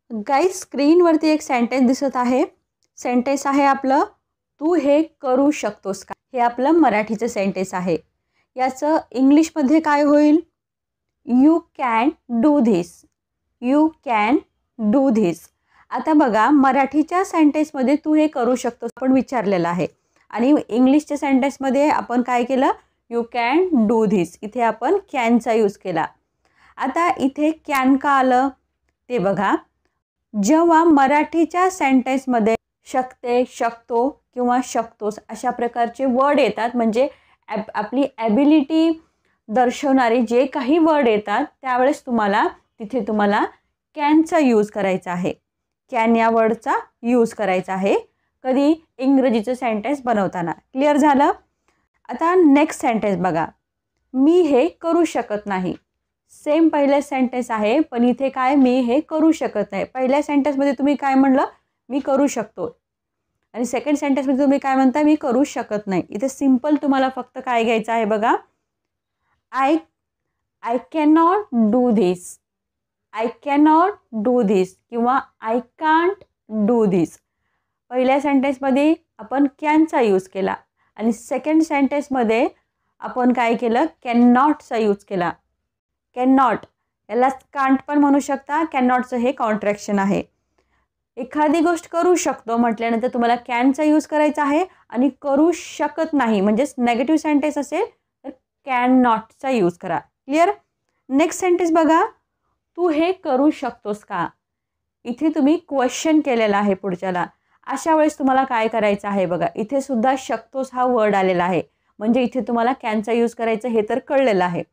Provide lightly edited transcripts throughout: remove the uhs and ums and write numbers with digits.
गाईस, स्क्रीनवरती एक सेंटेन्स दिसत आहे. सेंटेन्स आहे आपलं, तू हे करू शकतोस का? हे आपलं मराठीचं सेंटेन्स आहे. याचं इंग्लिशमध्ये काय होईल? You can do this. You can do this. आता बघा, मराठीच्या सेंटेन्समध्ये तू हे करू शकतोस आपण विचारलेलं आहे, आणि इंग्लिशच्या सेंटेन्समध्ये आपण काय केलं? You can do this. इथे आपण कॅनचा यूज केला. आता इथे कॅन का आलं ते बघा. जेव्हा मराठीच्या सेंटेन्समध्ये शकते, शकतो किंवा शकतोस अशा प्रकारचे वर्ड येतात, म्हणजे आपली ॲबिलिटी दर्शवणारे जे काही वर्ड येतात, त्यावेळेस तिथे तुम्हाला कॅनचा यूज करायचा आहे. कॅन या वर्डचा यूज करायचा आहे कधी? इंग्रजीचं सेंटेन्स बनवताना. क्लिअर झालं? आता नेक्स्ट सेंटेन्स बघा. मी हे करू शकत नाही. सेम पहिलं सेंटेन्स आहे, पण इथे काय? मी हे करू शकत नाही. पहिल्या सेंटेन्समध्ये तुम्ही काय म्हणलं? मी करू शकतो. आणि सेकंड सेंटेन्समध्ये तुम्ही काय म्हणता? मी करू शकत नाही. इथे सिंपल तुम्हाला फक्त काय घ्यायचं आहे बघा. I cannot do this. I cannot do this किंवा आय कांट डू धिस. पहिल्या सेंटेन्समध्ये आपण कॅनचा यूज केला, आणि सेकंड सेंटेन्समध्ये आपण काय केलं? कॅन नॉटचा यूज केला. कॅन नॉट याला कांट पण म्हणू शकता. कॅन नॉटचं हे कॉन्ट्रॅक्शन आहे. एखादी गोष्ट करू शकतो म्हटल्यानंतर तुम्हाला कॅनचा यूज करायचा आहे, आणि करू शकत नाही म्हणजेच नेगेटिव्ह सेंटेन्स असेल तर कॅन नॉटचा यूज करा. क्लिअर? नेक्स्ट सेंटेन्स बघा. तू हे करू शकतोस का? इथे तुम्ही क्वेश्चन केलेला आहे पुढच्याला. अशा वेळेस तुम्हाला काय करायचं आहे बघा. इथे सुद्धा शकतोस हा वर्ड आलेला आहे, म्हणजे इथे तुम्हाला कॅनचा यूज करायचं हे तर कळलेलं आहे.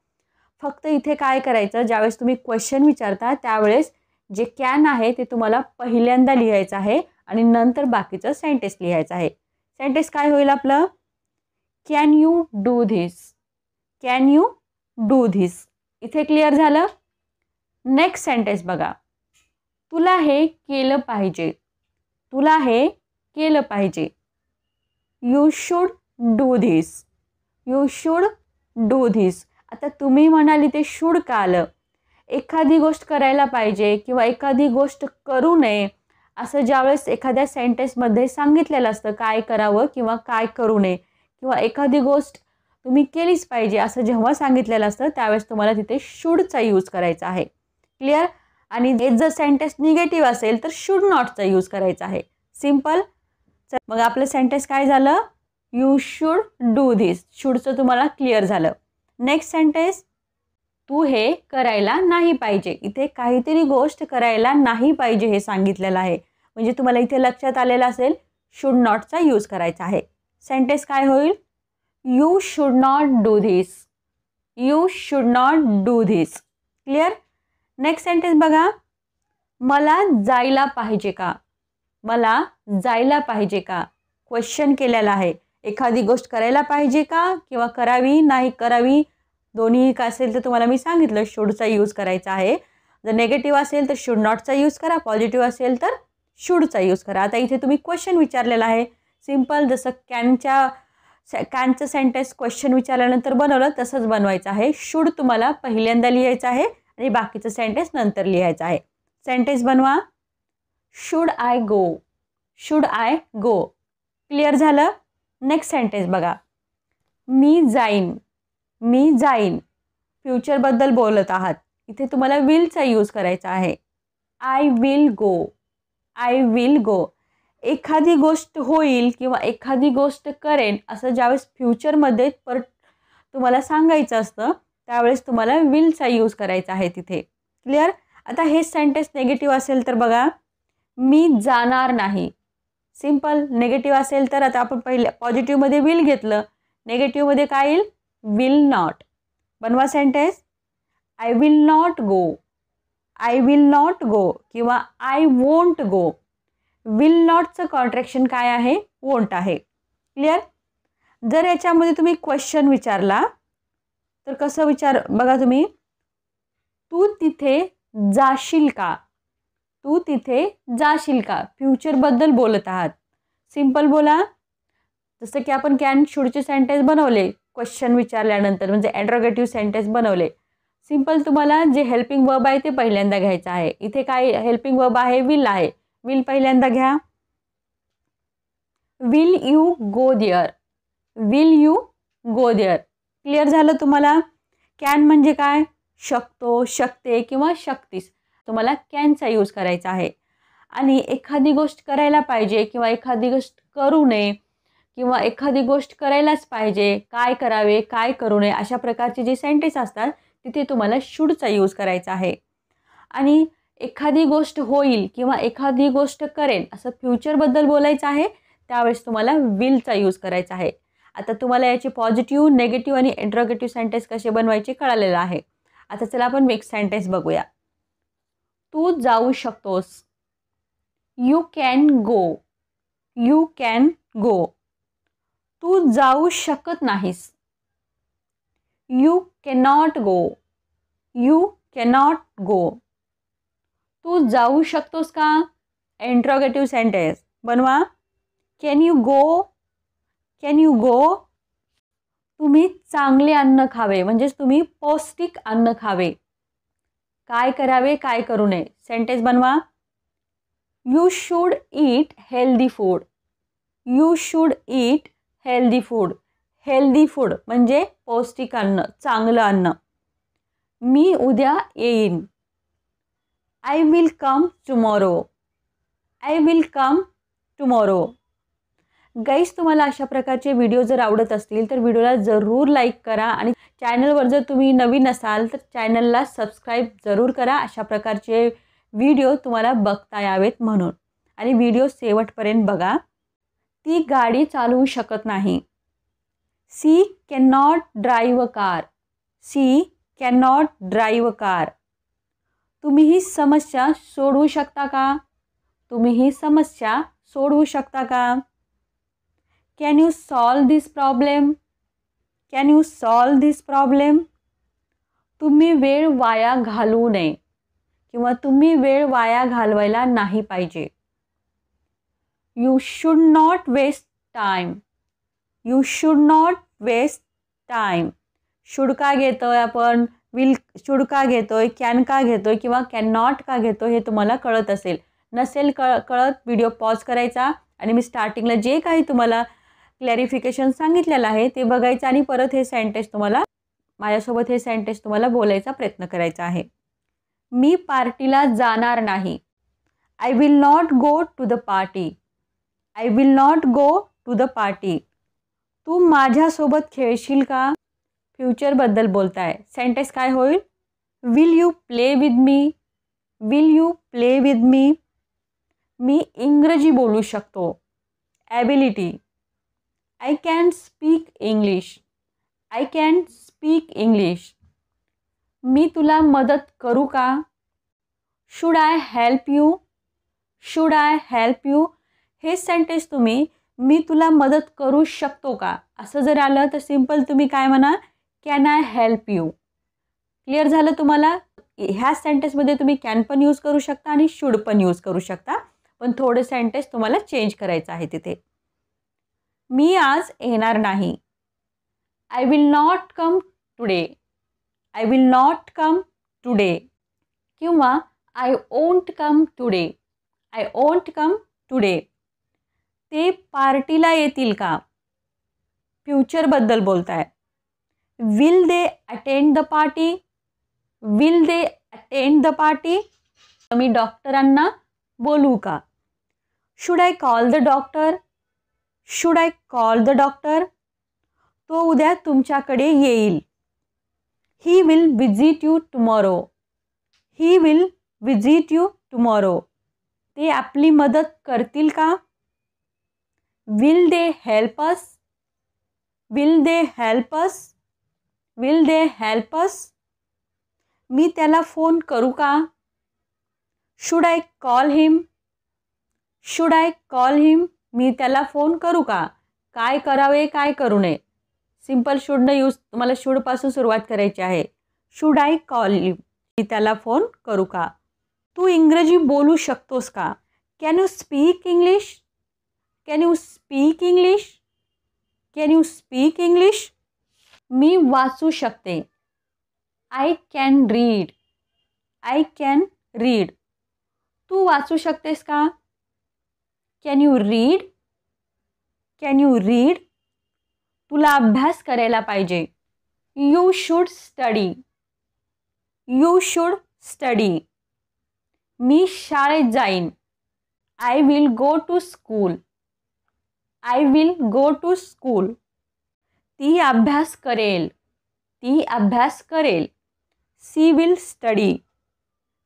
फक्त इथे काय करायचं, ज्यावेळेस तुम्ही क्वेश्चन विचारता त्यावेळेस जे कॅन आहे ते तुम्हाला पहिल्यांदा लिहायचं आहे, आणि नंतर बाकीचं सेंटेन्स लिहायचं आहे. सेंटेन्स काय होईल आपलं? Can you do this. Can you do this. इथे क्लिअर झालं? नेक्स्ट सेंटेन्स बघा. तुला हे केलं पाहिजे. तुला हे केलं पाहिजे. You should do this. You should do this. आता तुम्ही म्हणाली ते शुड का आलं? एखादी गोष्ट करायला पाहिजे किंवा एखादी गोष्ट करू नये असं ज्यावेळेस एखाद्या सेंटेन्समध्ये सांगितलेलं असतं काय करावं किंवा काय करू नये, किंवा एखादी गोष्ट तुम्ही केलीच पाहिजे असं जेव्हा सांगितलेलं असतं त्यावेळेस तुम्हाला तिथे शुडचा यूज करायचा आहे. क्लिअर? आणि जर सेंटेन्स निगेटिव्ह असेल तर शुड नॉटचा यूज करायचा आहे. सिम्पल. मग आपलं सेंटेन्स काय झालं? You should do this. शुडचं तुम्हाला क्लिअर झालं. Next sentence. तू हे करायला नाही पाहिजे. इथे काहीतरी गोष्ट करायला नाही पाहिजे हे सांगितलेलं आहे, म्हणजे तुम्हाला इथे लक्षात आलेलं असेल शुड नॉटचा यूज करायचा आहे. सेंटेन्स काय होईल? You should not do this. You should not do this. Clear? Next sentence बघा. मला जायला पाहिजे का? मला जायला पाहिजे का? क्वेश्चन केलेला आहे. एखादी गोष्ट करायला पाहिजे का किंवा करावी नाही करावी दोन्ही का असेल तर तुम्हाला मी सांगितलं शुडचा यूज करायचा आहे. जर नेगेटिव्ह असेल तर शुड नॉटचा यूज करा, पॉझिटिव्ह असेल तर शुडचा यूज करा. आता इथे तुम्ही क्वेश्चन विचारलेला आहे. सिम्पल, जसं कॅनचं सेंटेन्स क्वेश्चन विचारल्यानंतर बनवलं तसंच बनवायचं आहे. शुड तुम्हाला पहिल्यांदा लिहायचं आहे आणि बाकीचं सेंटेन्स नंतर लिहायचं आहे. सेंटेन्स बनवा. Should I go. Should I go. Clear झालं? नेक्स्ट सेंटेन्स बघा. मी जाईन. मी जाईन. फ्युचरबद्दल बोलत आहात. इथे तुम्हाला विलचा यूज करायचा आहे. I will go. I will गो. एखादी गोष्ट होईल किंवा एखादी गोष्ट करेन असं ज्यावेळेस फ्युचरमध्ये तुम्हाला सांगायचं असतं त्यावेळेस तुम्हाला विलचा यूज करायचा आहे तिथे. क्लिअर? आता हे सेंटेन्स नेगेटिव्ह असेल तर बघा. मी जाणार नाही. सिम्पल. निगेटिव्ह असेल तर आता आपण पहिल्या पॉझिटिव्हमध्ये विल घेतलं, नेगेटिव्हमध्ये काय येईल? Will not. बनवा sentence. I will not go. I will not go किंवा आय वोंट गो. विल नॉटचं कॉन्ट्रॅक्शन काय आहे? वोंट आहे. क्लिअर? जर याच्यामध्ये तुम्ही क्वेश्चन विचारला तर कसं बघा तुम्ही. तू तिथे जाशील का? तू तिथे जाशील का? फ्युचरबद्दल बोलत आहात. सिम्पल बोला. जसं की आपण कॅन शुडचे सेंटेन्स बनवले क्वेश्चन विचारल्यानंतर, म्हणजे ॲड्रोगेटिव्ह सेंटेन्स बनवले. सिंपल तुम्हाला जे हेल्पिंग वर्ब आहे ते पहिल्यांदा घ्यायचं आहे. इथे काय हेल्पिंग वर्ब आहे? विल आहे. विल पहिल्यांदा घ्या. Will you go there. Will you go there. Clear झालं तुम्हाला? कॅन म्हणजे काय? शकतो, शकते किंवा शकतीस. तुम्हाला कॅनचा यूज करायचा आहे. आणि एखादी गोष्ट करायला पाहिजे किंवा एखादी गोष्ट करू नये किंवा एखादी गोष्ट करायलाच पाहिजे, काय करावे, काय करू नये, अशा प्रकारचे जे सेंटेन्स असतात तिथे तुम्हाला शूडचा यूज करायचा आहे. आणि एखादी गोष्ट होईल किंवा एखादी गोष्ट करेल असं फ्युचरबद्दल बोलायचं आहे, त्यावेळेस तुम्हाला विलचा यूज करायचा आहे. आता तुम्हाला याचे पॉझिटिव्ह, नेगेटिव्ह आणि इंट्रोगेटिव्ह सेंटेन्स कसे बनवायचे कळालेलं आहे. आता चला आपण मिक्स सेंटेन्स बघूया. तू जाऊ शकतोस. You can go. You can go. तू जाऊ शकत नाहीस. You cannot go. You cannot go. तू जाऊ शकतोस का? इंट्रोगेटिव्ह सेंटेन्स बनवा. Can you go. Can you go. तुम्ही चांगले अन्न खावे, म्हणजेच तुम्ही पौष्टिक अन्न खावे. काय करावे, काय करू नये. सेंटेन्स बनवा. You should eat healthy food. You should eat healthy food. Healthy food म्हणजे पौष्टिक अन्न, चांगलं अन्न. मी उद्या येईन. I will come tomorrow. I will come tomorrow. Guys, तुम्हाला अशा प्रकारचे व्हिडिओ जर आवडत असतील तर व्हिडिओला जरूर लाईक करा आणि चॅनलवर जर तुम्ही नवीन असाल तर चॅनलला सबस्क्राईब जरूर करा. अशा प्रकारचे व्हिडिओ तुम्हाला बघता यावेत म्हणून. आणि व्हिडिओ शेवटपर्यंत बघा. ती गाडी चालवू शकत नाही. She can not drive a car. She can not drive a car. तुम्ही ही समस्या सोडवू शकता का? तुम्ही ही समस्या सोडवू शकता का? Can you solve this problem. Can you solve this problem. तुम्ही वेळ वाया घालवू नये किंवा तुम्ही वेळ वाया घालवायला नाही पाहिजे. You should not waste time. You should not waste time. Should का घेतोय आपण, विल शुड का घेतोय, कॅन का घेतोय किंवा कॅन नॉट का घेतोय हे तुम्हाला कळत असेल. नसेल कळत व्हिडिओ पॉज करायचा आणि मी स्टार्टिंगला जे काही तुम्हाला क्लॅरिफिकेशन सांगितलेलं आहे ते बघायचं आणि परत हे सेंटेन्स तुम्हाला माझ्यासोबत हे सेंटेन्स तुम्हाला बोलायचा प्रयत्न करायचा आहे. मी पार्टीला जाणार नाही. I will not go to the party. I will not go to the party. तू माझ्यासोबत खेळशील का? फ्युचरबद्दल बोलताय. सेंटेन्स काय होईल? Will you play with me. Will you play with me. मी इंग्रजी बोलू शकतो. Ability. I can speak English. I can speak English. मी तुला मदत करू का? Should I help you. Should I help you. हे सेंटेन्स तुम्ही मी तुला मदत करू शकतो का असं जर आलं तर सिंपल तुम्ही काय म्हणा? Can I help you. Clear झालं तुम्हाला? ह्या सेंटेन्समध्ये तुम्ही कॅन पण यूज करू शकता आणि शुड पण यूज करू शकता, पण थोडं सेंटेन्स तुम्हाला चेंज करायचं आहे तिथे. मी आज येणार नाही. I will not come today. I will not come today. किंवा I won't come today. I won't come today. ते पार्टीला येतील का? फ्युचरबद्दल बोलताय. Will they attend the party. Will they attend the party. मी डॉक्टरांना बोलू का? Should I call the doctor. Should I call the doctor. तो उद्या तुमच्याकडे येईल. He will visit you tomorrow. He will visit you tomorrow. ते आपली मदत करतील का? Will they help us. Will they help us. Will they help us. मी त्याला फोन करू का? Should I call him. Should I call him. मी त्याला फोन करू का? काय करावे, काय करू नये. सिंपल शुडनं यूज तुम्हाला शुडपासून सुरुवात करायची आहे. Should I call him. मी त्याला फोन करू का? तू इंग्रजी बोलू शकतोस का? Can you speak English. Can you speak English. Can you speak English. मी वाचू शकते. I can read. I can read. तू वाचू शकतेस का? Can you read? Can you read? तुला अभ्यास करायला पाहिजे. You should study. You should study. मी शाळेत जाईन. I will go to school. I will go to school. ती अभ्यास करेल. ती अभ्यास करेल. She will study.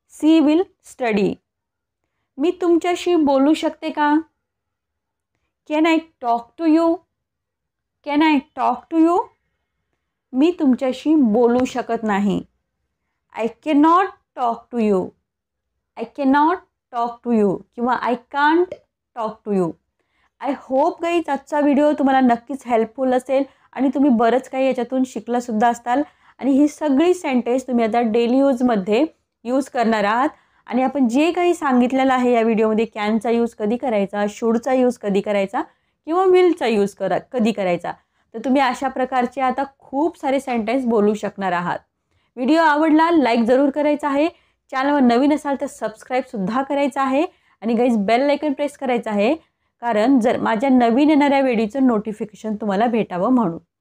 She will study. मी तुमच्याशी बोलू शकते का? Can I talk to you? Can I talk to you? मी तुमच्याशी बोलू शकत नाही. I cannot talk to you. I cannot talk to you किंवा I can't talk to you. I hope guys आजचा व्हिडिओ तुम्हाला नक्कीच हेल्पफुल असेल आणि तुम्ही बरंच काही याच्यातून शिकलासुद्धा असाल. आणि ही सगळी सेंटेन्स तुम्ही आता डेली यूजमध्ये यूज करणार आहात. आणि आपण जे काही सांगितलेलं आहे या व्हिडिओमध्ये, कॅनचा यूज कधी करायचा, शूडचा यूज कधी करायचा किंवा विलचा यूज कधी करायचा, तर तुम्ही अशा प्रकारचे आता खूप सारे सेंटेन्स बोलू शकणार आहात. व्हिडिओ आवडला लाईक जरूर करायचा आहे. चॅनलवर नवीन असाल तर सबस्क्राईबसुद्धा करायचं आहे. आणि गाईज बेल आयकन प्रेस करायचं आहे, कारण जर माझ्या नवीन येणाऱ्या व्हिडिओचं नोटिफिकेशन तुम्हाला भेटावं म्हणून.